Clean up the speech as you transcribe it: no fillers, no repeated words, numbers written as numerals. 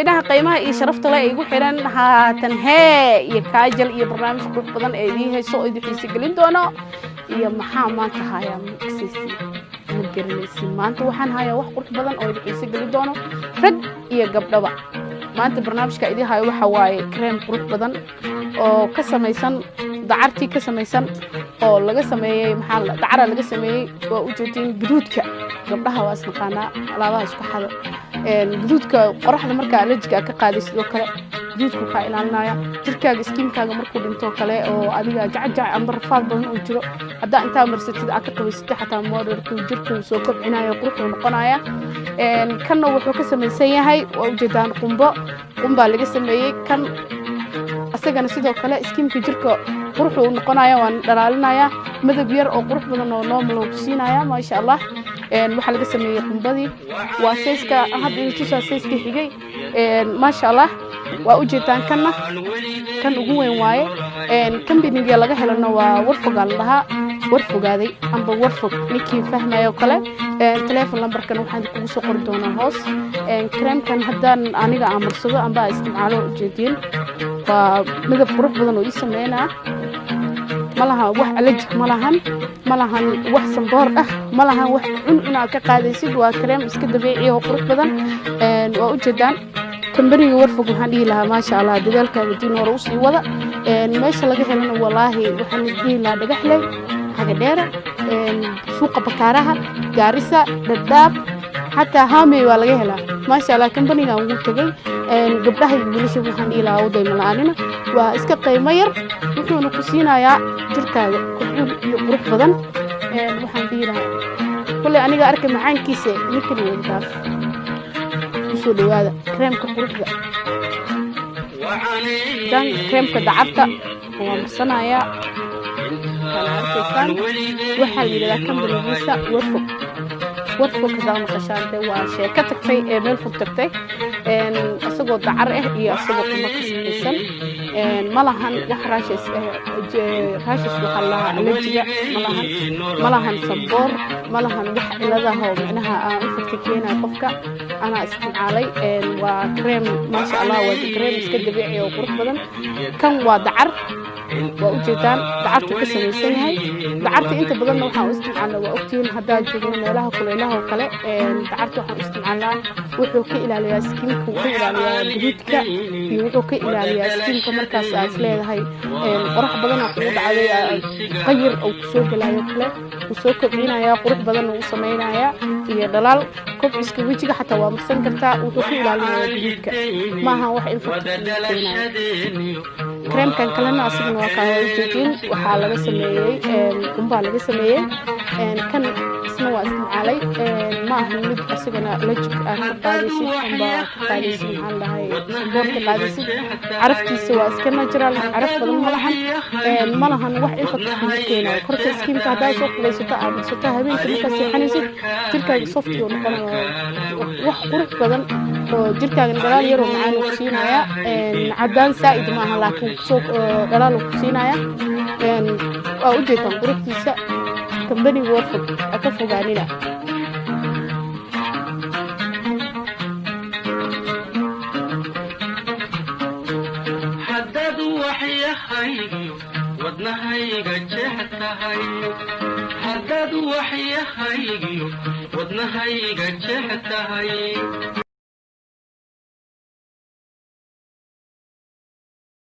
dadweynaha qiimaha iyo sharafta leh igu xiran haatan hee iyo kaajal iyo barnaamij qurux badan ee idin hayso oo idin xiiso gelin doono iyo maxaa maanta hayaa mugsiisi ma garanaysin maanta waxaan hayaa wax qurux badan oo idin xiiso gelin doono rag iyo gabdhaba maanta barnaamijka idin hayo waxa waaye cream qurux badan oo ka samaysan dacartii ka samaysan oo laga sameeyay maxaa la dacara laga sameeyay oo u jeedin guduudka gabdhaha waa isnaqaana alaabaha isku xado guduudka qoraxda marka allergiga ka qaaday sidoo kale guduudku ka ilaalinaya jirkaaga skinkaaga markuu dhinto kale oo adiga jacajac amba rafaad badan uu jiro hadda inta marsatid aad ka qabaysatid xataa moodorku jirku soo kobcinaya quruxu noqonaya kanna wuxuu ka samaysan yahay oo u jeedaan qumba laga sameeyay kan asagana sidoo kale skinka jirka quruxu noqonaya waan dhalaalinaya midab yar oo qurux badan oo normal oo siinaya ma sha Allah waxa laga sameeyay qumbadii waa sayska hadda inuu tusaa sayska xigay ma sha Allah waa u jeedaan kanna kan ugu weyn waaye company-ga laga helana waa warfogaal laha warfogaaday amba warfog ninkii fahmayo kale telephone number-kan waxaan kugu soo qori doonaa hoos cream-kan haddaan aniga amarsado amba isticmaalo u jeedin waa midab qurux badan oo ii sameeyna malaha wax allergic malahan wax sanboor malahan wax inaad ka qaadaysid waa cream iska dabiici oo qurux badan waa u jeedaan company-ga warfog waxaan dhihi lahaa ma sha Allah dadaalkaaga diin hore u sii wada meesha laga helana walaahi waxaan dhihi lahaa dhagaxley xaga dheera suuqa bakaaraha gaarisa dadaab حتى هامي ولا جهلا ما شاء الله كمبني قام وتجي قبلها يقولوا شو بحن إلى عودة من العالنا وإسكت قيمير يكونوا نقصينا يا جركا يروح بدن وحن فيها كل أنا جا أركب معين كيسة يمكن ينتف وصلوا هذا كريم كقروح ذا كان كريم كدعبته ومصنع يا كان أركبان وحل إذا كان بالنسبة warfog ka maqashaante waa sheeko tagtay meel fog tagtay asagoo dacar iyo asagoo kuma kasbaysan malahan wax raashis waxa la allergiga malahan sabor malahan wax ciladaha oo macnaha aan u fakkeena qofka ana isticmaalay waa cream ma sha Allah waa cream iska dabiici oo qurux badan kan waa dacar waa u jeedaan dacartu ka samaysan yahay dacarta inta badan waxa uu isticmaalaa waa ogtiin hadaa joogno meelaha kuleelaha oo kale dacarta waxa uu isticmaalaa wuxuu ka ilaaliyaa skinka wuxuu ilaaliyaa guduudka iyo wuxuu ka ilaaliyaa skinka markaas aad leedahay qorax badan oo kugu dhacday qayr oo ku soo galaayo kale uu soo kobcinaya qurux badan oo sameynaya iyo dhalaal kobciska wajiga xataa waa marsan kartaa wuxuu ka ilaaliyaa guduudka maaha wax infection keenaya cream kan kalena asaguna waa ka wajin waxa laga sameeyay qumba laga sameeyay kan isna waa isticmaalay ma aha mid asaguna allergic ah ka qaadaysid amba ka qaadaysid maxaa lahay sabor ka qaadaysid caraftiisa waa iska natural caraf badan malahan wax infection keenaya korka skinka hadaa soo qulaysato ama soo habeenkii marka seexanaysid jirkaaga soft oo noqonayo wax qurux badan oo jirkaaga dalaal yar oo macaan u siinaya cadaan saaid ma aha laakiin soo dalaal u siinaya oo u jeedan quruxdiisa company warfog ka fogaanina haddad waxyahaygi wadnahayga jectahay haddad waxyahaygi wadnahayga jectahay